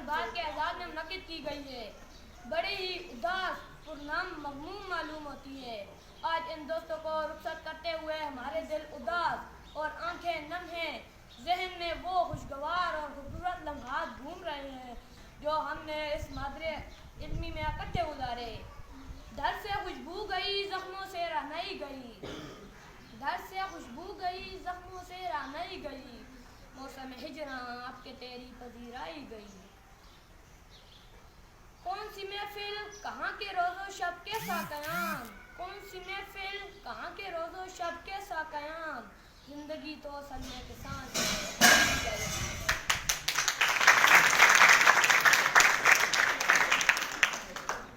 इकबाल के आज़ाद में मुनक़िद की गई है। बड़ी ही उदास पुरनाम मग़मूम मालूम होती है। आज इन दोस्तों को रुखसत करते हुए हमारे दिल उदास और आंखें नम हैं। ज़हन में वो खुशगवार और खूबसूरत लम्हात घूम रहे हैं जो हमने इस मादरे इल्मी में इकट्ठे गुजारे। दर से खुशबू गई, ज़ख्मों से रहनाई गई। दर से खुशबू गई, ज़ख्मों से रहनाई गई। मौसम हिजरां आपके तेरी पजीराई गई। कौन सी महफिल कहाँ के रोज़ो शब के साक़याम, कौन सी महफिल कहाँ के रोज़ो शब के साक़याम। ज़िंदगी तो सलमे के सांस है।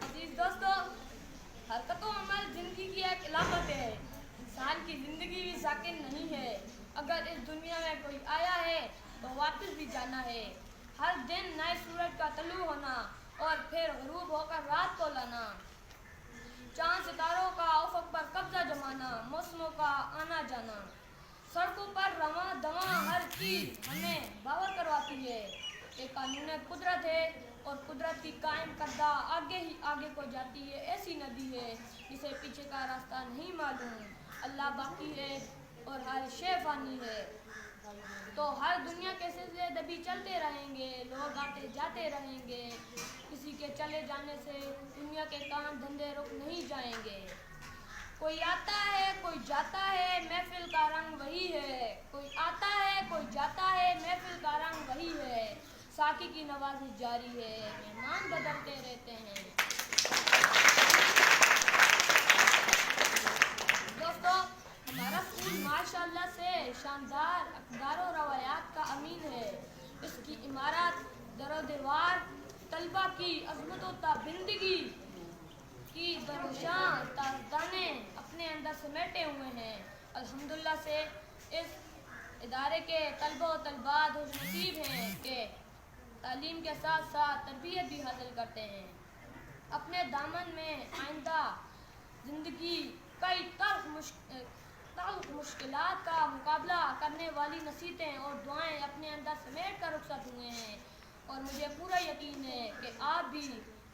अजीज दोस्तों, हरकत व अमल ज़िंदगी की एक इलाक़त है। इंसान की ज़िंदगी भी साकिन नहीं है। अगर इस दुनिया में कोई आया है तो वापस भी जाना है। हर दिन नए सूरज का तलू होना और फिर ग़ुरूब होकर रात को लाना। चांद सितारों का उफ़क़ पर कब्ज़ा जमाना, मौसमों का आना जाना। सड़कों पर रवां दवां हर चीज़ हमें बावर करवाती है। ये कानून कुदरत है और कुदरत की कायम करदा आगे ही आगे को जाती है। ऐसी नदी है जिसे पीछे का रास्ता नहीं मालूम। अल्लाह बाकी है और हर शे फ़ानी है। तो हर दुनिया के सिलसिले दबी चलते रहेंगे, लोग आते जाते रहेंगे। किसी के चले जाने से दुनिया के काम धंधे रुक नहीं जाएंगे। कोई आता है कोई जाता है, महफिल का रंग वही है। कोई आता है कोई जाता है, महफिल का रंग वही है। साकी की नवाज़ी जारी है, मेहमान बदलते रहते हैं। दोस्तों, हमारा स्कूल माशाअल्लाह से शानदार अक़दार और रवायात का अमीन है। इसकी इमारत, दरो दीवार, तलबा की अज़मत व ताबिंदगी की दरोशान ताजदाने अपने अंदर समेटे हुए हैं। अल्हम्दुलिल्लाह से इस इदारे के तलबा व तलबात खुशनसीब हैं कि तालीम के साथ साथ तरबियत भी हासिल करते हैं। अपने दामन में आइंदा ज़िंदगी कई तल्ख़ मुश्किलात का मुकाबला करने वाली नसीहतें और दुआएं अपने अंदर समेट कर रुखसत हुए हैं। और मुझे पूरा यकीन है कि आप भी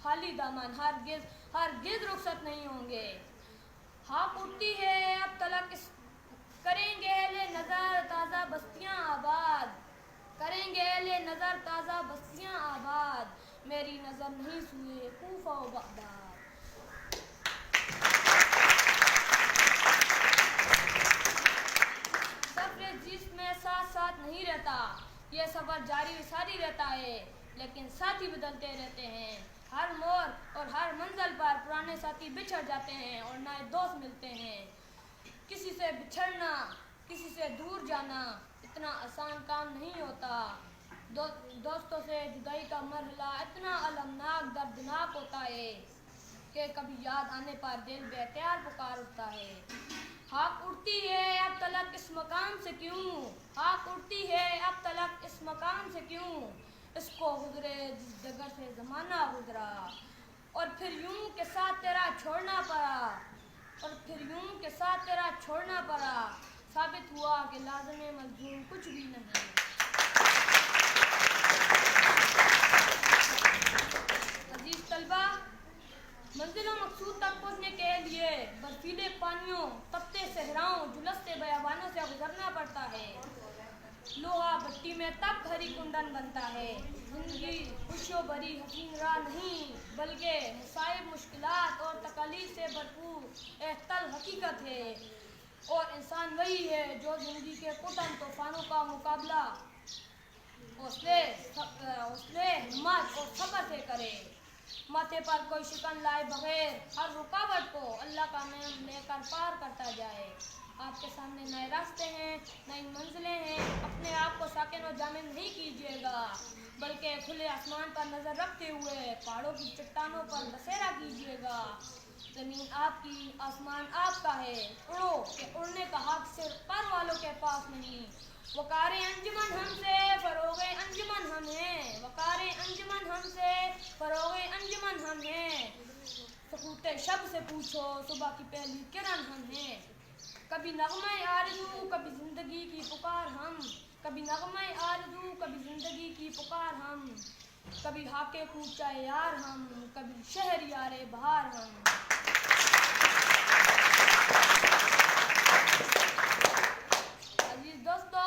खाली दामन हरगिज़ रुखसत नहीं होंगे। हाँक उठती है अब तलक करेंगे अहले नज़र ताज़ा बस्तियाँ आबाद, करेंगे अहले नज़र ताज़ा बस्तियाँ आबाद। मेरी नज़र नहीं सुए कूफा व बगदाद। सफ़र जिस्म साथ साथ नहीं रहता, ये सफ़र जारी सारी रहता है, लेकिन साथी बदलते रहते हैं। हर मोड़ और हर मंजिल पर पुराने साथी बिछड़ जाते हैं और नए दोस्त मिलते हैं। किसी से बिछड़ना, किसी से दूर जाना इतना आसान काम नहीं होता। दोस्तों से जुदाई का मरहला इतना अलमनाक दर्दनाक होता है कि कभी याद आने पर दिल बेख्तियार पुकार उठता है। हाँक उठती है अब तलक इस मकाम से क्यों, हाँक उठती है अब तलक इस मकाम से क्यों। इसको गुजरे जिस जगह से ज़माना गुजरा और फिर यूं के साथ तेरा छोड़ना पड़ा, और फिर यूं के साथ तेरा छोड़ना पड़ा। साबित हुआ कि लाज़िम मज़लूम कुछ भी नहीं। अजीज तलबा, मंजिलों मकसूद तक पहुँचने के लिए बर्फीले पानियों, तपते सहराओं, झुलसते बयाबानों से गुजरना पड़ता है। लोहा भट्टी में तब हरी कुंदन बनता है। ज़िंदगी खुशियों भरी हसीन राह नहीं, बल्कि मुसाइब, मुश्किलात और तकलीफ से भरपूर एक तल हकीकत है। और इंसान वही है जो ज़िंदगी के कुतन तूफ़ानों का मुकाबला हौसले, हिम्मत और सब्र से करे। माथे पर कोई शिकन लाए बगैर हर रुकावट को अल्लाह का नाम लेकर पार करता जाए। आपके सामने नए रास्ते हैं, नई मंजिलें हैं। अपने आप को साकिन और जामिन नहीं कीजिएगा, बल्कि खुले आसमान पर नज़र रखते हुए पहाड़ों की चट्टानों पर बसेरा कीजिएगा। ज़मीन आपकी, आसमान आपका है। उड़ो कि उड़ने का हक सिर्फ पर वालों के पास नहीं। वकारे अंजुमन हमसे, फरोगे अंजुमन हम हैं। वकारे अंजुमन हमसे, फरोगे अंजुमन हम हैं। सकूते शब से पूछो, सुबह की पहली किरण हम हैं। कभी नग़मे आरज़ू, कभी ज़िंदगी की पुकार हम, कभी नग़मे आरज़ू, कभी ज़िंदगी की पुकार हम। کبھی ہاکے کوچا یار ہم، کبھی شہر یارے بہار ہم۔ عزیز دوستو،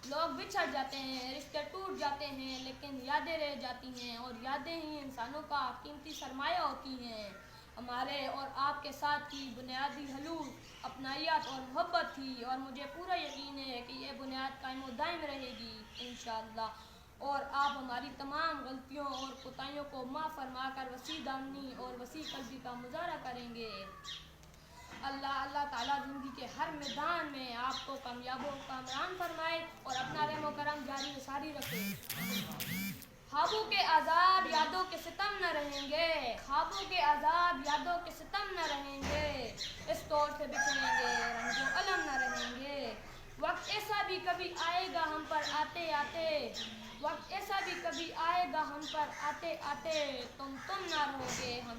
لوگ بچھڑ جاتے ہیں، رشتے ٹوٹ جاتے ہیں، لیکن یادیں رہ جاتی ہیں، اور یادیں ہی انسانوں کا قیمتی سرمایہ ہوتی ہیں۔ ہمارے اور آپ کے ساتھ کی بنیادی حلول اپنائیت اور محبت تھی، اور مجھے پورا یقین ہے کہ یہ بنیاد قائم و دائم رہے گی انشاءاللہ، اور آپ ہماری تمام غلطیوں اور کوتاہیوں کو معاف فرما کر وسیع دامنی اور وسیع قلبی کا مظاہرہ کریں گے۔ اللہ تعالیٰ زندگی کے ہر میدان میں آپ کو کامیاب و کامران فرمائے اور اپنا رحم و کرم جاری و ساری رکھے۔ خوابوں کے عذاب یادوں کے ستم نہ رہیں گے، خوابوں کے عذاب یادوں کے ستم نہ رہیں گے، اس طور سے بچھڑیں گے رنج و الم نہ رہیں گے۔ وقت ایسا بھی کبھی آئے گا ہم پر آتے آتے، وقت ایسا بھی کبھی آئے گا ہم پر آتے آتے، تم نہ رہو گے ہم